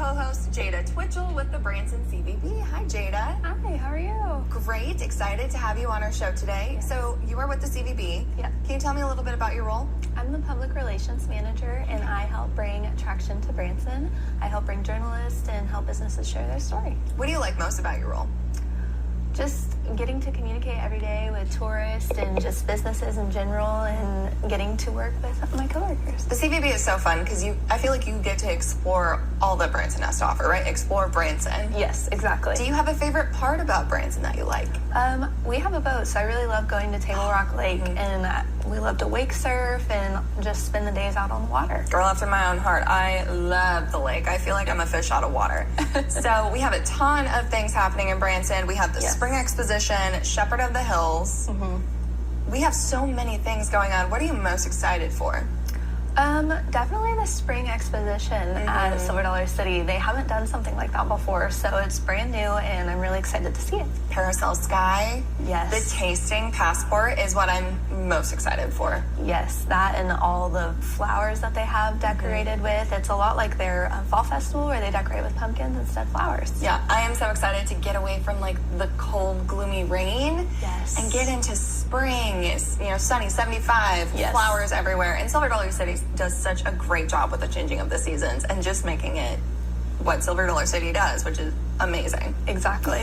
co-host Jada Twitchell with the Branson CVB. Hi, Jada. Hi, how are you? Great. Excited to have you on our show today. Yes. So you are with the CVB. Yeah. Can you tell me a little bit about your role? I'm the public relations manager, and I help bring attraction to Branson. I help bring journalists and help businesses share their story. What do you like most about your role? Just getting to communicate every day with tourists and just businesses in general, and getting to work with my coworkers. The CVB is so fun because I feel like you get to explore all that Branson has to offer, right? Explore Branson. Yes, exactly. Do you have a favorite part about Branson that you like? We have a boat, so I really love going to Table Rock Lake, and we love to wake surf and just spend the days out on the water. Girl after my own heart. I love the lake. I feel like I'm a fish out of water. So we have a ton of things happening in Branson. We have the Spring Exposition, Shepherd of the Hills. We have so many things going on. What are you most excited for? Definitely the Spring Exposition at Silver Dollar City. They haven't done something like that before, so it's brand new, and I'm really excited to see it. Parasol Sky. Yes. The tasting passport is what I'm most excited for. Yes, that and all the flowers that they have decorated with. It's a lot like their fall festival where they decorate with pumpkins instead of flowers. Yeah, I am so excited to get away from like the cold, gloomy rain. Yes. And get into spring. It's, sunny, 75, flowers everywhere. And Silver Dollar City does such a great job with the changing of the seasons and just making it what Silver Dollar City does, which is amazing. Exactly.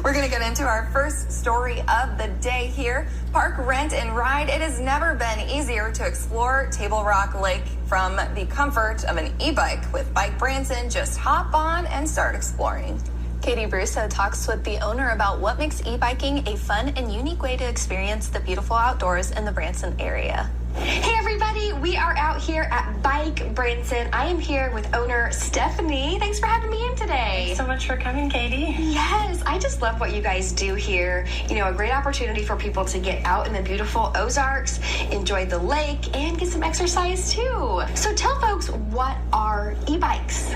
We're going to get into our first story of the day here. Park, rent, and ride. It has never been easier to explore Table Rock Lake from the comfort of an e-bike. With Bike Branson, just hop on and start exploring. Katie Brusso talks with the owner about what makes e-biking a fun and unique way to experience the beautiful outdoors in the Branson area. Hey everybody, we are out here at Bike Branson. I am here with owner Stephanie. Thanks for having me in today. Thanks so much for coming, Katie. Yes, I just love what you guys do here. A great opportunity for people to get out in the beautiful Ozarks, enjoy the lake, and get some exercise too. So tell folks, what are e-bikes?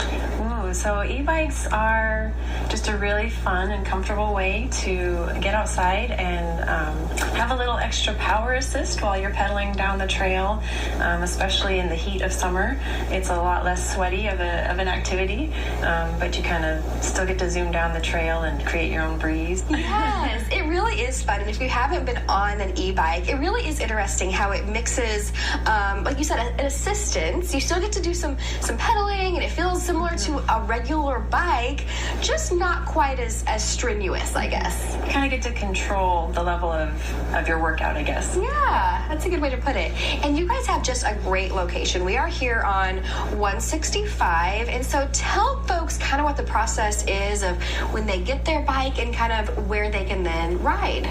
So e-bikes are just a really fun and comfortable way to get outside and have a little extra power assist while you're pedaling down the trail, especially in the heat of summer. It's a lot less sweaty of an activity, but you kind of still get to zoom down the trail and create your own breeze. Yes, it really is fun. And if you haven't been on an e-bike, it really is interesting how it mixes, like you said, an assistance. You still get to do some pedaling, and it feels similar to a regular bike, just not quite as strenuous, I guess. You kind of get to control the level of your workout, I guess. Yeah, that's a good way to put it. And you guys have just a great location. We are here on 165, and so tell folks kind of what the process is of when they get their bike and kind of where they can then ride.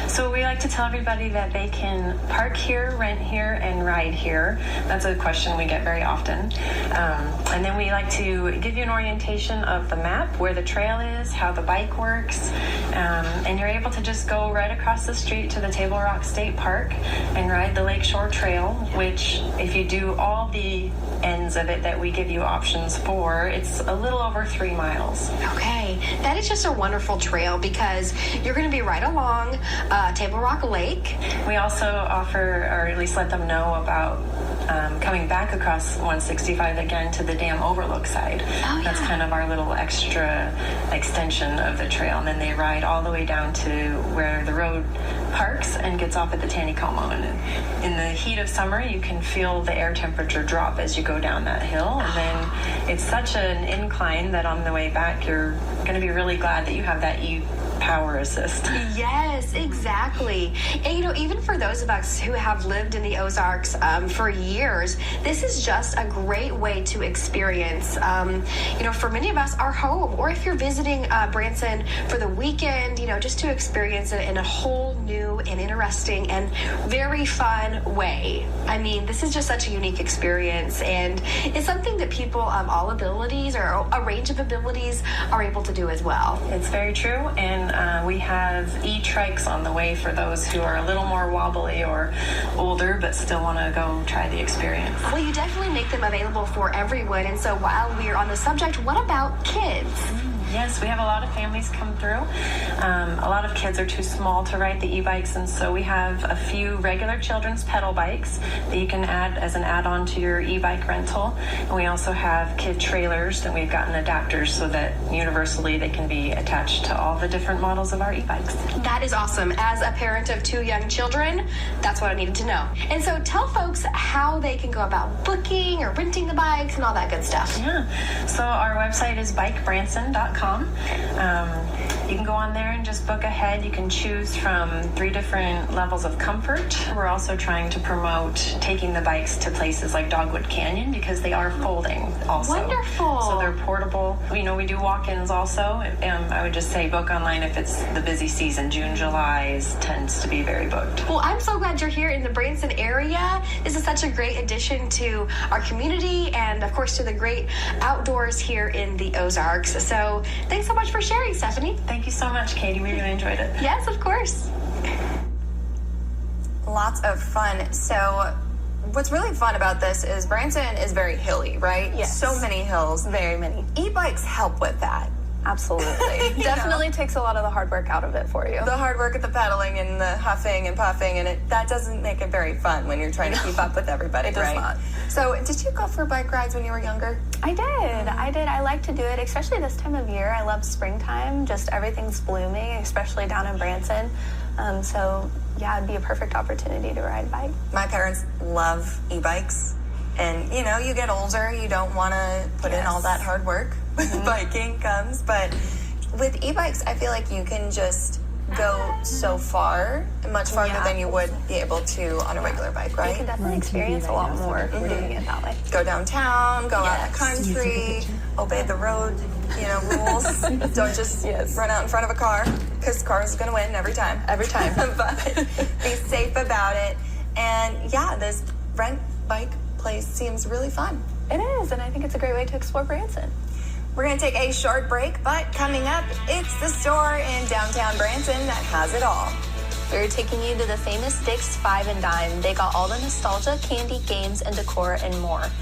So we like to tell everybody that they can park here, rent here, and ride here. That's a question we get very often. And then we like to give you an orientation of the map, where the trail is, how the bike works, and you're able to just go right across the street to the Table Rock State Park and ride the Lakeshore Trail, which if you do all the ends of it that we give you options for, it's a little over 3 miles. Okay, that is just a wonderful trail because you're going to be right along Table Rock Lake. We also offer, or at least let them know about coming back across 165 again to the dam overlook side. Oh, yeah. That's kind of our little extra extension of the trail, and then they ride all the way down to where the road parks and gets off at the Taneycomo. And in the heat of summer, you can feel the air temperature drop as you go down that hill, and then it's such an incline that on the way back you're going to be really glad that you have that power assist. Yes, exactly. And even for those of us who have lived in the Ozarks for years, this is just a great way to experience, for many of us, our home, or if you're visiting Branson for the weekend, just to experience it in a whole new and interesting and very fun way. I mean, this is just such a unique experience, and it's something that people of all abilities or a range of abilities are able to do as well. It's very true, and we have e-trikes on the way for those who are a little more wobbly or older but still want to go try the experience. Well, you definitely make them available for everyone, and so while we're on the subject, what about kids? Yes, we have a lot of families come through. A lot of kids are too small to ride the e-bikes, and so we have a few regular children's pedal bikes that you can add as an add-on to your e-bike rental. And we also have kid trailers that we've gotten adapters so that universally they can be attached to all the different models of our e-bikes. That is awesome. As a parent of 2 young children, that's what I needed to know. And so tell folks how they can go about booking or renting the bikes and all that good stuff. Yeah, so our website is bikebranson.com. You can go on there and just book ahead. You can choose from 3 different levels of comfort. We're also trying to promote taking the bikes to places like Dogwood Canyon because they are folding also. Wonderful. So they're portable. You know, we do walk-ins also. I would just say book online if it's the busy season. June, July tends to be very booked. Well, I'm so glad you're here in the Branson area. This is such a great addition to our community and, of course, to the great outdoors here in the Ozarks. So thanks so much for sharing, Stephanie. Thank you so much, Katie. We really enjoyed it. Yes, of course. Lots of fun. So what's really fun about this is Branson is very hilly, right? Yes. So many hills. Very many. E-bikes help with that. Absolutely. Definitely takes a lot of the hard work out of it for you. The hard work at the pedaling and the huffing and puffing, and that doesn't make it very fun when you're trying to keep up with everybody, It does right? not. So did you go for bike rides when you were younger? I did. I like to do it, especially this time of year. I love springtime. Just everything's blooming, especially down in Branson. So, yeah, it'd be a perfect opportunity to ride a bike. My parents love e-bikes. And, you know, you get older, you don't want to put in all that hard work when biking comes. But with e-bikes, I feel like you can just go so far, much farther than you would be able to on a regular bike, You right? can definitely experience a lot more if you're doing it that way. Go downtown, go out in the country, obey the road, rules. Don't just run out in front of a car, because the car is going to win every time. Every time. But be safe about it. And yeah, this rent bike place seems really fun. It is, and I think it's a great way to explore Branson. We're going to take a short break, but coming up, it's the store in downtown Branson that has it all. We're taking you to the famous Dick's 5 and Dime. They got all the nostalgia, candy, games, and decor, and more.